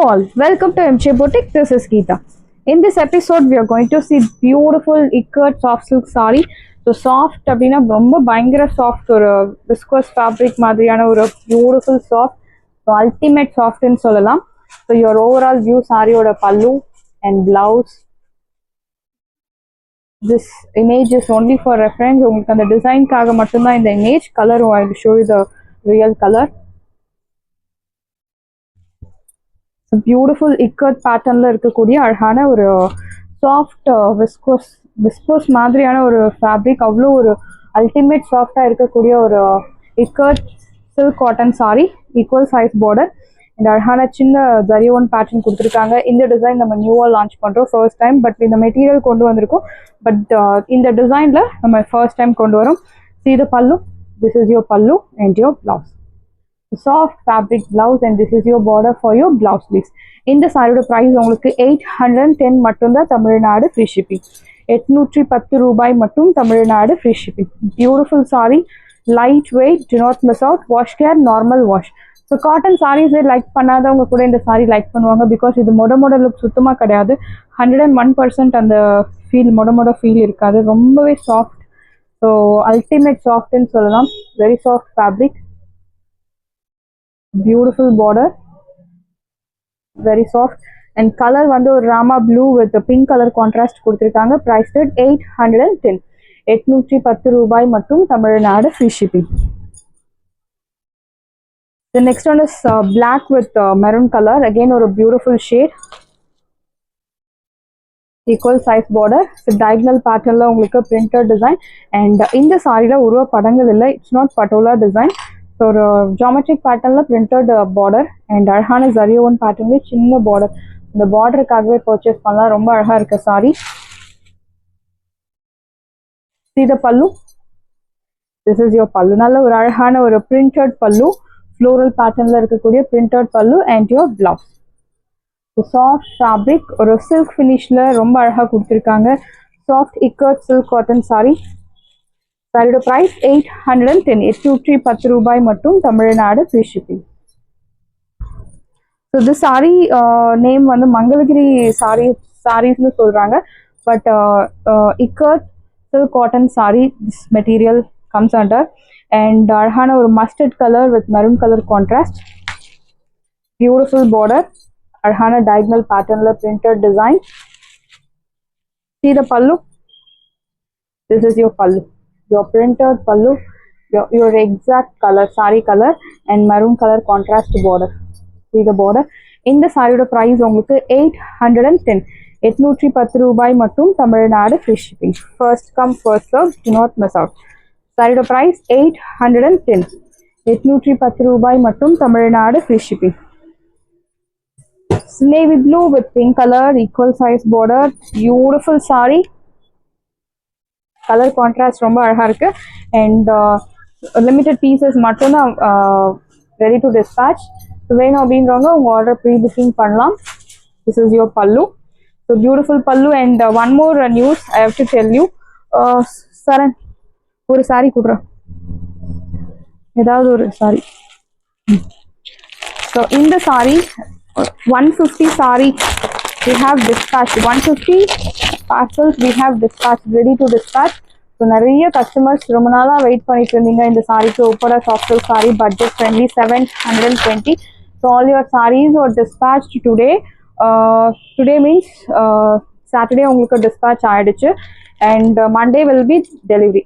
all, welcome to MJ Boutique. This is Geeta. In this episode, we are going to see beautiful ikat soft silk saree. So soft அப்படின்னா ரொம்ப பயங்கர soft ஒரு viscose fabric மாதிரியான ஒரு beautiful soft so ultimate சாஃப்ட்னு சொல்லலாம். So your overall view சாரியோட pallu and blouse. This image is only for reference. உங்களுக்கு அந்த டிசைன்காக மட்டும்தான் இந்த image. Colour I will show you the real colour. Beautiful ikat பேட்டர்ன்ல இருக்கக்கூடிய அழகான ஒரு சாஃப்ட் விஸ்கோஸ் மாதிரியான ஒரு ஃபேப்ரிக். அவ்வளோ ஒரு அல்டிமேட் சாஃப்டா இருக்கக்கூடிய ஒரு ikat silk cotton sorry, equal size border. இந்த அழகான சின்ன ஜரியோன் பேட்டர்ன் கொடுத்துருக்காங்க. இந்த டிசைன் நம்ம நியூவாக லான்ச் பண்ணுறோம் ஃபர்ஸ்ட் டைம். பட் இந்த மெட்டீரியல் கொண்டு வந்திருக்கோம். பட் இந்த டிசைனில் நம்ம ஃபர்ஸ்ட் டைம் கொண்டு வரோம். See the pallu. This is your pallu and your blouse. Soft fabric blouse and this is your border for your blouse piece. இந்த சாரியோட பிரைஸ் உங்களுக்கு 810 மட்டும்தான், தமிழ்நாடு ஃப்ரீ ஷிப்பிங். 810 ரூபாய் மட்டும், Tamil Nadu free shipping. Beautiful sari, light weight, do not miss out, wash care, normal wash. So cotton சாரீஸே like பண்ணாதவங்க கூட இந்த சாரி லைக் பண்ணுவாங்க. பிகாஸ் இது மொட லுக் சுத்தமாக கிடையாது. 101% அந்த ஃபீல் மொட ஃபீல் இருக்காது. ரொம்பவே சாஃப்ட். ஸோ அல்டிமேட் சாஃப்ட்னு சொல்லலாம். Very soft fabric, beautiful border, very soft. And colour வந்து ஒரு Rama blue with pink colour contrast கொடுத்துருக்காங்க. ப்ரைஸ்ட் 810. 810 ரூபாய் மட்டும், Tamil Nadu free shipping. The next one is black with maroon color. Again ஒரு beautiful shade. Equal size border. So diagonal patternல உங்களுக்கு printed design. And இந்த சாரியில உருவ படங்கள் இல்லை. It's not patola design. So ஒரு ஜாமெட்ரிக் பேட்டர்னில் பிரிண்டட் பார்டர் அண்ட் அழகான ஜரியோன் பேட்டர்ன்லேயே சின்ன பார்டர். இந்த பார்டருக்காகவே பர்ச்சேஸ் பண்ணலாம். ரொம்ப அழகாக இருக்கு sorry. See the pallu. This is your pallu. நல்ல ஒரு அழகான ஒரு பிரிண்டட் பல்லு, ஃப்ளோரல் பேட்டர்னில் இருக்கக்கூடிய பிரிண்டட் பல்லு and your blouse. Soft fabric, ஒரு சில்க் ஃபினிஷில் ரொம்ப அழகாக கொடுத்துருக்காங்க. Soft ikat silk cotton sorry. சாரியோட பிரைஸ் 810. 810 ரூபாய் மட்டும், Tamil Nadu free shipping. So this sorry name வந்து மங்களகிரி சாரீஸ்னு சொல்கிறாங்க. But ikat silk cotton sorry this material comes under. And அழகான ஒரு mustard colour with maroon colour contrast. Beautiful border, அழகான டயகனல் பேட்டர்னில் printed design. See the pallu. This is your pallu. Your printed pallu, your exact color, saree color and maroon color contrast border. See the border. இந்த சாரியோட price உங்களுக்கு 810. 810 ரூபாய் மட்டும், Tamil Nadu free shipping. First come first serve, do not miss out. சாரியோட price 810. 810 ரூபாய் மட்டும், Tamil Nadu free shipping. Navy blue with pink color, equal size border, beautiful saree. Colour contrast ரொம்ப அழகாக இருக்குது. அண்ட் லிமிட்டட் பீசஸ் மட்டும்தான் ரெடி டு டிஸ்பேச். வேணும் அப்படின்றவங்க உங்கள் ஆர்டர் ப்ரீ புக்கிங் பண்ணலாம். This is your pallu. So beautiful pallu. And one more news I have to tell you. Charan, ஒரு சாரி கொடுறேன், ஏதாவது ஒரு சாரி. ஸோ இந்த sari 150 sari we have dispatched. 150 parcels we have dispatched, ready to dispatch. So நிறைய கஸ்டமர்ஸ் ரொம்ப நாளாக வெயிட் பண்ணிட்டு இருந்தீங்க இந்த சாரிக்கு. உப்போட soft silk sari, budget friendly, 720. So all your saris are dispatched today. Today means Saturday உங்களுக்கு டிஸ்பேச் ஆகிடுச்சு. And Monday will be delivery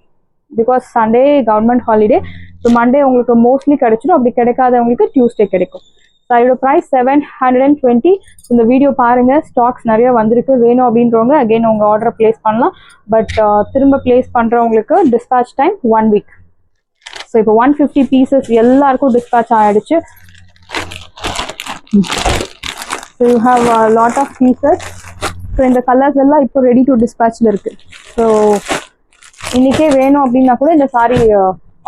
because Sunday government holiday. So Monday உங்களுக்கு மோஸ்ட்லி கிடைச்சிடும். அப்படி கிடைக்காதவங்களுக்கு டியூஸ்டே கிடைக்கும். சாரியோட ப்ரைஸ் 720. இந்த வீடியோ பாருங்க, ஸ்டாக்ஸ் நிறைய வந்திருக்கு. வேணும் அப்படின்றவங்க அகைன் உங்கள் ஆர்டரை பிளேஸ் பண்ணலாம். பட் திரும்ப பிளேஸ் பண்ணுறவங்களுக்கு டிஸ்பேச் டைம் 1 வீக். ஸோ இப்போ 150 பீசஸ் எல்லாருக்கும் டிஸ்பேச் ஆகிடுச்சு. So you have lot of pieces. So இந்த கலர்ஸ் எல்லாம் இப்போ ரெடி டு டிஸ்பேச்சில் இருக்குது. ஸோ இன்றைக்கே வேணும் அப்படின்னா கூட இந்த சாரி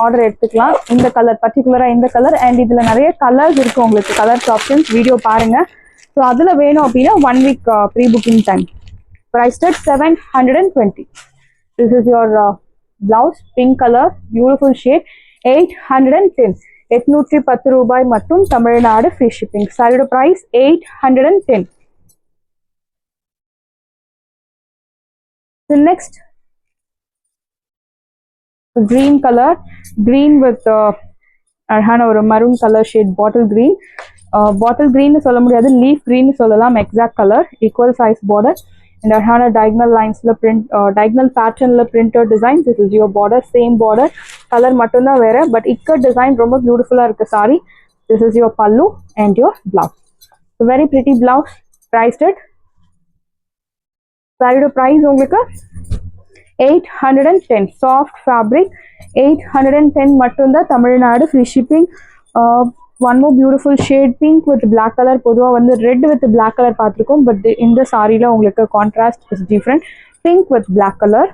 ஆர்டர் எடுத்துக்கலாம். இந்த கலர் பர்டிகுலராக இந்த கலர். அண்ட் இதில் நிறைய கலர்ஸ் இருக்குது உங்களுக்கு. கலர்ஸ் ஆப்ஷன்ஸ் வீடியோ பாருங்கள். ஸோ அதில் வேணும் அப்படின்னா 1 week pre booking time. Priced 720. This is your blouse, pink colour, beautiful shade. 810. 810 ரூபாய் மட்டும் தமிழ்நாடு ஃப்ரீ ஷிப்பிங். சாரியோட price 810. The next green color, green with அழகான ஒரு maroon colour shade, bottle green. Bottle green சொல்ல முடியாது, லீஃப் கிரீன் சொல்லலாம். Exact colour, equal size border and அழகான diagonal லைன்ஸ்ல பிரிண்ட், டயகனல் பேட்டர்ன்ல printed design. This is your border, same border, colour மட்டும்தான் வேற, பட் இக்கட் டிசைன் ரொம்ப பியூட்டிஃபுல்லா இருக்கு sari. This is your pallu and your blouse. Very pretty blouse. Priced it, சாரியோட price உங்களுக்கு 810. சாஃப்ட் ஃபேப்ரிக், 810 மட்டும்தான் Tamil Nadu free shipping. One more beautiful shade, pink with black colour. பொதுவாக வந்து ரெட் வித் பிளாக் கலர் பார்த்துருக்கோம், பட் இந்த சாரியில் உங்களுக்கு contrast is different. Pink with black colour.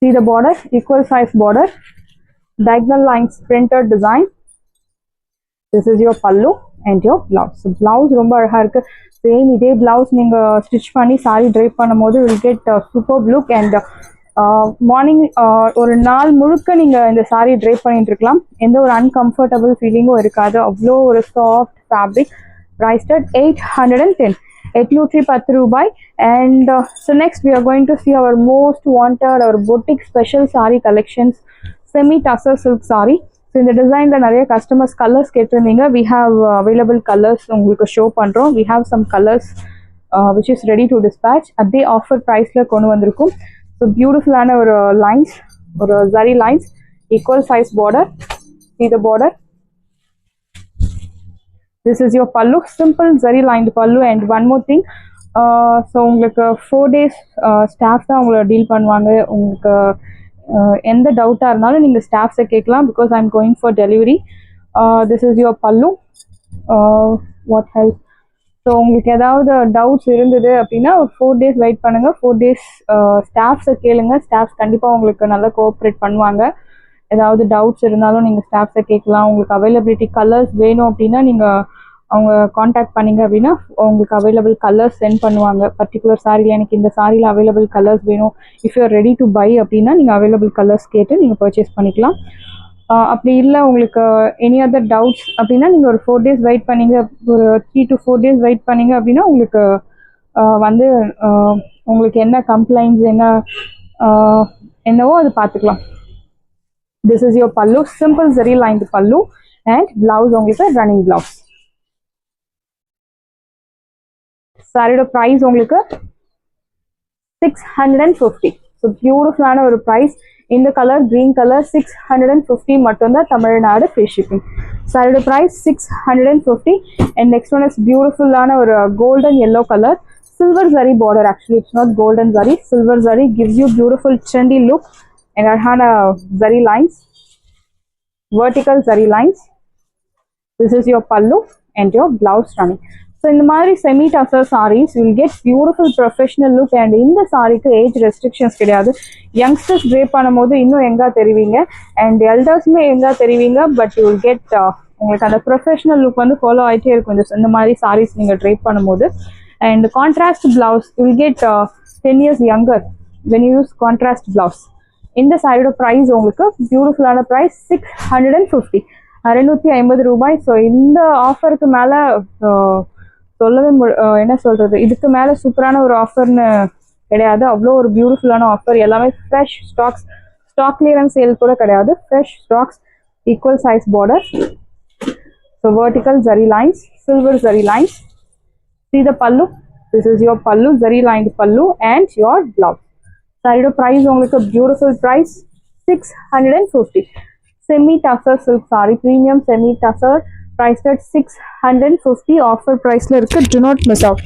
See the border, equal size border, diagonal lines, printed design. This is your pallu and your blouse. So blouse ரொம்ப அழகா இருக்கு. Same இதே blouse நீங்க stitch பண்ணி சாரி ட்ரைப் பண்ணும்போது will get super look. And morning ஒரு நாள் முழுக்க நீங்க இந்த சாரி ட்ரைப் பண்ணிட்டு இருக்கலாம். எந்த ஒரு அன்கம்ஃபர்டபுள் ஃபீலிங்கும் இருக்காது. அவ்வளோ ஒரு சாஃப்ட் ஃபேப்ரிக். Priced at 810. 810 ரூபாய். And so next we are going to see our most wanted, our boutique special sari collections, semi tussar silk sari. So இந்த டிசைனில் நிறைய கஸ்டமர்ஸ் கலர்ஸ் கேட்டிருந்தீங்க. வி ஹாவ் அவைலபிள் கலர்ஸ் உங்களுக்கு ஷோ பண்ணுறோம். We have some colours which is ready to dispatch. அதே offer ப்ரைஸில் கொண்டு வந்திருக்கும். ஸோ பியூட்டிஃபுல்லான ஒரு லைன்ஸ், ஒரு zari lines, equal size border. See the border. This is your pallu, simple zari lined pallu. And one more thing, so உங்களுக்கு 4 days staff தான் உங்களை டீல் பண்ணுவாங்க. உங்களுக்கு எந்த டவுட்டாக இருந்தாலும் நீங்கள் ஸ்டாஃப்ஸை கேட்கலாம். Because I am going for delivery. This is your pallu. What help? So உங்களுக்கு ஏதாவது டவுட்ஸ் இருந்தது அப்படின்னா 4 days வெயிட் பண்ணுங்கள். 4 days ஸ்டாஃப்ஸை கேளுங்க. ஸ்டாஃப்ஸ் கண்டிப்பாக உங்களுக்கு நல்லா கோஆப்ரேட் பண்ணுவாங்க. ஏதாவது டவுட்ஸ் இருந்தாலும் நீங்கள் ஸ்டாஃப்ஸை கேட்கலாம். உங்களுக்கு அவைலபிலிட்டி கலர்ஸ் வேணும் அப்படின்னா நீங்கள் அவங்க காண்டாக்ட் பண்ணிங்க அப்படின்னா உங்களுக்கு அவைலபிள் கலர்ஸ் சென்ட் பண்ணுவாங்க. பர்டிகுலர் சாரியில் எனக்கு இந்த சாரியில் அவைலபிள் கலர்ஸ் வேணும், if you are ready to buy அப்படின்னா நீங்கள் அவைலபிள் கலர்ஸ் கேட்டு நீங்கள் பர்ச்சேஸ் பண்ணிக்கலாம். அப்படி இல்லை உங்களுக்கு எனி அதர் டவுட்ஸ் அப்படின்னா நீங்கள் ஒரு 4 days வெயிட் பண்ணிங்க, ஒரு 3 to 4 days வெயிட் பண்ணிங்க அப்படின்னா உங்களுக்கு வந்து உங்களுக்கு என்ன கம்ப்ளைண்ட்ஸ் என்னவோ அது பார்த்துக்கலாம். This is your pallu, simple zari lined pallu and blouse உங்களுக்கு running blouse. சாரியோட பிரைஸ் உங்களுக்கு 650. ஸோ பியூட்டிஃபுல்லான ஒரு பிரைஸ். இந்த கலர் கிரீன் கலர் 650 மட்டும்தான் தமிழ்நாடு ஃப்ரீ ஷிப்பிங். சாரியோட price 650. And next one is பியூட்டிஃபுல்லான ஒரு golden yellow colour, silver zari border. Actually it's not golden zari, silver zari gives you beautiful trendy look. And அழகான zari lines, vertical zari lines. This is your pallu and your blouse running. So இந்த மாதிரி semi tussar saris will get beautiful professional look. And இந்த சாரிக்கு age restrictions கிடையாது. Youngsters drape பண்ணும்போது இன்னும் எங்கே தெரிவிங்க, அண்ட் எல்டர்ஸுமே எங்கே தெரிவிங்க. பட் யூ வில் கெட் உங்களுக்கு அந்த ப்ரொஃபஷனல் லுக் வந்து ஃபாலோ ஆகிட்டே இருக்கும் இந்த மாதிரி சாரீஸ் நீங்கள் ட்ரேப் பண்ணும்போது. And contrast blouse will get 10 years younger when you use contrast blouse. இந்த சாரியோட ப்ரைஸ் உங்களுக்கு பியூட்டிஃபுல்லான ப்ரைஸ் 650. 650 ரூபாய். ஸோ இந்த ஆஃபருக்கு மேலே சொல்லவே என்ன சொல்கிறது, இதுக்கு மேலே சூப்பரான ஒரு ஆஃபர்னு கிடையாது. அவ்வளோ ஒரு பியூட்டிஃபுல்லான ஆஃபர். எல்லாமே fresh stocks, stock clearance sale கூட கிடையாது. Fresh stocks, equal size border. So vertical zari lines, silver zari lines. See the pallu. This is your pallu, zari lined pallu and your blouse. சாரியோட price உங்களுக்கு beautiful price 650. Semi tussar silk sari, premium semi tussar, priced at 650. Offer ப்ரைஸில் இருக்குது. Do not miss out.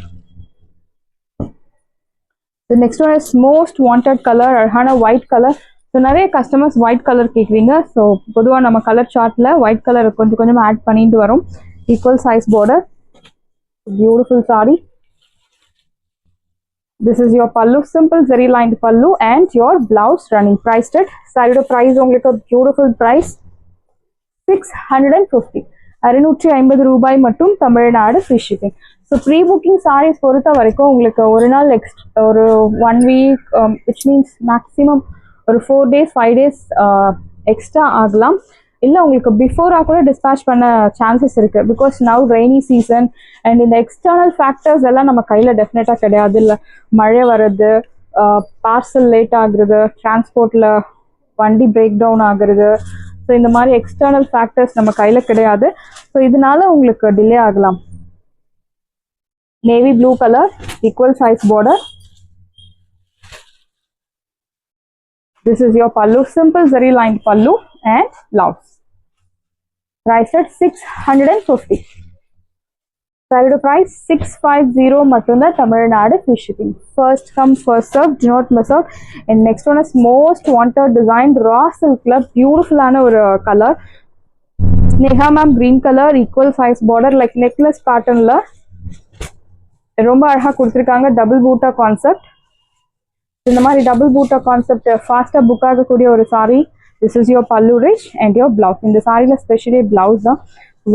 The next one is most wanted color, அழகான white colour. So நிறைய customers white colour கேட்குறீங்க. So பொதுவாக நம்ம colour சார்ட்டில் ஒயிட் கலர் கொஞ்சம் கொஞ்சம் ஆட் பண்ணிட்டு வரும். Equal size border, beautiful sorry. This is your pallu, simple zari lined pallu and your blouse running. Priced at சாரியோட ப்ரைஸ் உங்களுக்கு பியூட்டிஃபுல் ப்ரைஸ் 650. 650 ரூபாய் மட்டும் Tamil Nadu free shipping. So pre booking saris பொறுத்த வரைக்கும் உங்களுக்கு ஒரு நாள் ஒரு 1 week விச் மீன்ஸ் மேக்ஸிமம் ஒரு 4 days 5 days எக்ஸ்ட்ரா ஆகலாம். இல்லை உங்களுக்கு பிஃபோராக கூட டிஸ்பேச் பண்ண சான்சஸ் இருக்குது. Because now rainy season and இந்த எக்ஸ்டர்னல் ஃபேக்டர்ஸ் எல்லாம் நம்ம கையில் டெஃபினட்டாக கிடையாது. இல்லை மழை வர்றது, பார்சல் லேட் ஆகுறது, டிரான்ஸ்போர்ட்டில் வண்டி பிரேக் டவுன் ஆகுறது, ஸோ இந்த மாதிரி எக்ஸ்டர்னல் ஃபேக்டர்ஸ் நம்ம கையில் கிடையாது. ஸோ இதனால உங்களுக்கு டிலே ஆகலாம். Navy blue colour, equal size border. This is your pallu, simple zari lined pallu and blouse. Price at 650. Saree price 650 mattumda, Tamil Nadu free shipping. First come first serve, do not miss out. And next one is most wanted design, raw silk club, beautiful ana or color. Sneha ma'am green color, equal size border like necklace pattern la. ரொம்ப அழகா கொடுத்துருக்காங்க. Double buta concept. இந்த மாதிரி double buta concept ஃபாஸ்டா book ஆகக்கூடிய ஒரு sari. This is your pallu rich and your blouse. இந்த சாரியில ஸ்பெஷலி பிளவுஸ் தான்.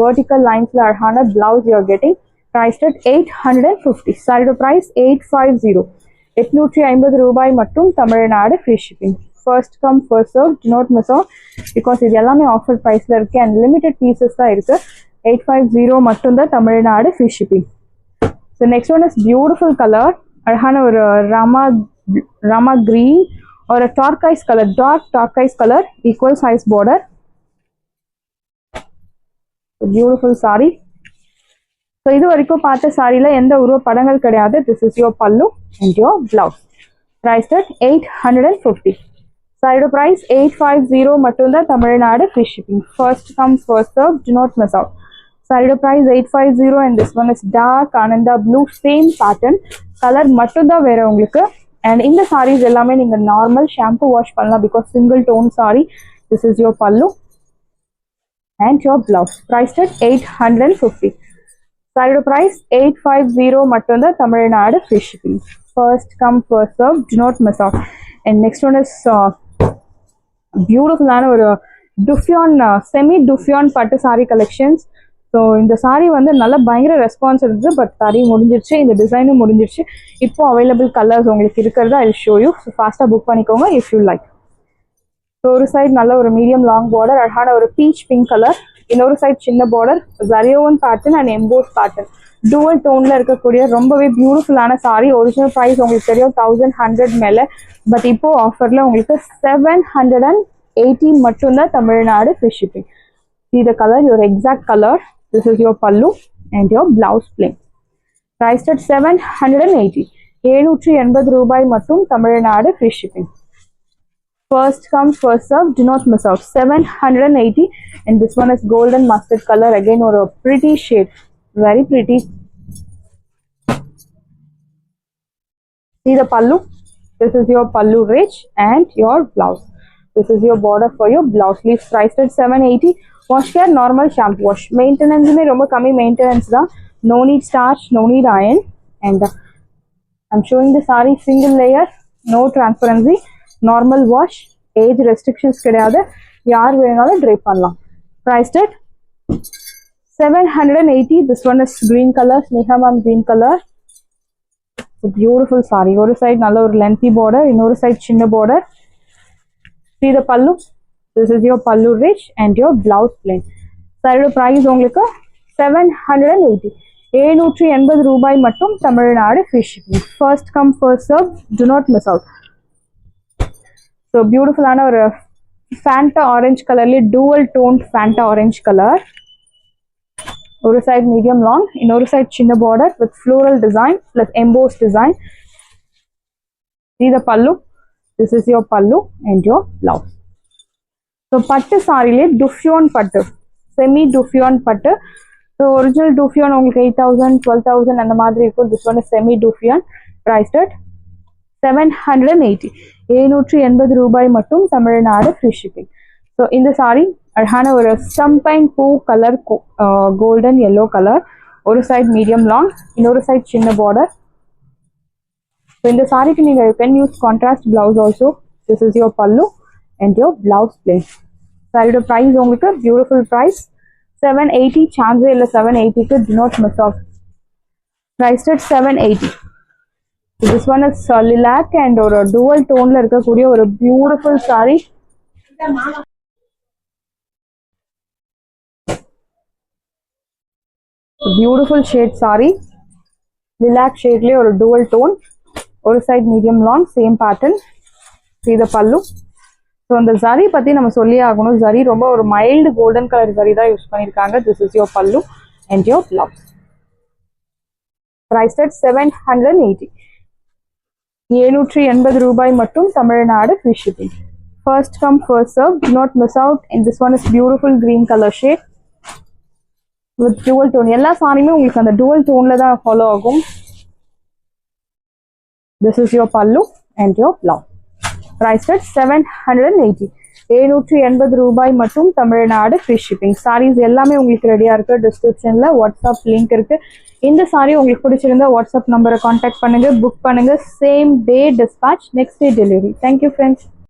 வெர்டிக்கல் லைன்ஸ்ல அழகான blouse you are getting. Priced at 850. சாரியோட பிரைஸ் 850. 850 ரூபாய் மட்டும், Tamil Nadu free shipping. First come first serve, do not miss out. Because இது எல்லாமே ஆஃபர் ப்ரைஸ்ல இருக்கு அண்ட் லிமிடெட் பீசஸ் தான் இருக்கு. 850 மட்டும் தான், Tamil Nadu free shipping. So next one is beautiful color. அழகான ஒரு Rama green or a turquoise color, dark turquoise color, equal size border. Beautiful saree. So இது வரைக்கும் பார்த்த சாரியில எந்த உருவ படங்கள் கிடையாது. This is your pallu and your blouse. Priced at 850. சாரியோட price 850 மட்டும் தான், Tamil Nadu free shipping. First come first serve, do not miss out. Saree price 850 and this one is dark ananda blue, same pattern. Color மட்டும் தான் வேற உங்களுக்கு. And இந்த sarees எல்லாமே நீங்க நார்மல் ஷாம்பு வாஷ் பண்ணலாம் because single tone saree. This is your pallu and your blouse. Priced at 850. Saree price 850 மட்டும் தான், Tamil Nadu free shipping. First come first serve, do not miss out. And next one is beautiful ஆன ஒரு dufion, semi dufion பட்டு saree collections. So இந்த சாரீ வந்து நல்லா பயங்கர response இருந்துச்சு. பட் சாரீ முடிஞ்சிருச்சு, இந்த டிசைனும் முடிஞ்சிருச்சு. இப்போ அவைலபிள் கலர்ஸ் உங்களுக்கு இருக்கிறது ஐ ஷோ யூ. ஸோ ஃபாஸ்ட்டாக புக் பண்ணிக்கோங்க இஃப் யூ லைக். ஸோ ஒரு சைட் நல்ல ஒரு மீடியம் லாங் பார்டர், அழகான ஒரு பீச் பிங்க் கலர். இன்னொரு சைட் சின்ன பார்டர், ஜரியோன் pattern and emboss pattern, dual டோனில் இருக்கக்கூடிய ரொம்பவே பியூட்டிஃபுல்லான சாரீ. ஒரிஜினல் ப்ரைஸ் உங்களுக்கு தெரியும் 1100 மேலே. பட் இப்போ ஆஃபரில் உங்களுக்கு 780 மட்டும்தான், Tamil Nadu free shipping. See the color, your exact color. This is your pallu and your blouse plain. Priced at 780. 780 ரூபாய் மட்டும், Tamil Nadu free shipping. First come first serve, do not miss out. 780 and this one is golden mustard color, again or a pretty shade, very pretty. See the pallu. This is your pallu rich and your blouse. This is your border for your blouse. Leaves priced at 780. Wash care, normal shampoo wash. Maintenance में रोमा कमी maintenance दा. No need starch, no need iron. And I'm showing the saree single layer, no transparency, normal wash. Age restrictions கிடையாது. யார் வேணாலும் drape பண்ணலாம். Priced at 780. This one is green color, Sneha ma'am green color. It's a beautiful saree. ஒரு side நல்ல ஒரு lengthy border, இன்னொரு side சின்ன border. See the pallu. This is your pallu rich and your blouse plain. Saree price உங்களுக்கு 780. 780 ரூபாய் மட்டும், Tamil Nadu free shipping. First come first serve, do not miss out. So beautiful ஆன ஒரு Fanta orange கலர்ல dual toned Fanta orange colour. ஒரு side medium long, இன்னொரு side சின்ன border with floral design plus embossed design. See the pallu. This is your pallu and your blouse. So பட்டு சாரிலே டுஃபியோன் பட்டு, semi டுஃபியோன் பட்டு. So original டுஃபியோன் உங்களுக்கு 8000, 12000 அந்த மாதிரி இருக்கும். This one semi dupion. Priced at 780. 780 ரூபாய் மட்டும், தமிழ்நாடு ஃப்ரீ ஷிப்பிங். ஸோ இந்த சாரி அழகான ஒரு சம்பைன் பூ கலர், கோல்டன் எல்லோ கலர். ஒரு சைட் மீடியம் லாங், இன்னொரு சைட் சின்ன பார்டர். ஸோ இந்த சாரிக்கு நீங்கள் you can use contrast blouse also. This is your pallu and your blouse plain. Saree price உங்களுக்கு beautiful price 780. chance இல்ல 780 க்கு, do not miss out. Priced at 780. So this one is lilac and ஒரு dual tone ல இருக்கக்கூடிய ஒரு beautiful saree. Beautiful shade saree. Lilac ஷேட்லேயே ஒரு dual tone. ஒரு side medium long same pattern. இது பல்லு. ஸோ அந்த ஜரி பற்றி நம்ம சொல்லி ஆகணும். ஜரி ரொம்ப ஒரு மைல்டு கோல்டன் கலர் ஜரி தான் யூஸ் பண்ணியிருக்காங்க. This is your pallu and your blouse. Price at 780. 780 ரூபாய் மட்டும். Tamil Nadu free shipping. First come first serve. Do not miss out. And this one is beautiful green color shade with dual tone. எல்லா சாரியுமே உங்களுக்கு அந்த dual toneல தான் follow ஆகும். This is your pallu and your blouse. Price at 780. 780 ரூபாய் மட்டும். Tamil Nadu free shipping. Saris எல்லாமே உங்களுக்கு ரெடியா இருக்கு. டிஸ்கிரிப்ஷன்ல வாட்ஸ்அப் லிங்க் இருக்கு. இந்த சாரி உங்களுக்கு பிடிச்சிருந்தா வாட்ஸ்அப் நம்பரை கான்டாக்ட் பண்ணுங்க, புக் பண்ணுங்க. Same day dispatch, next day delivery. Thank you friends.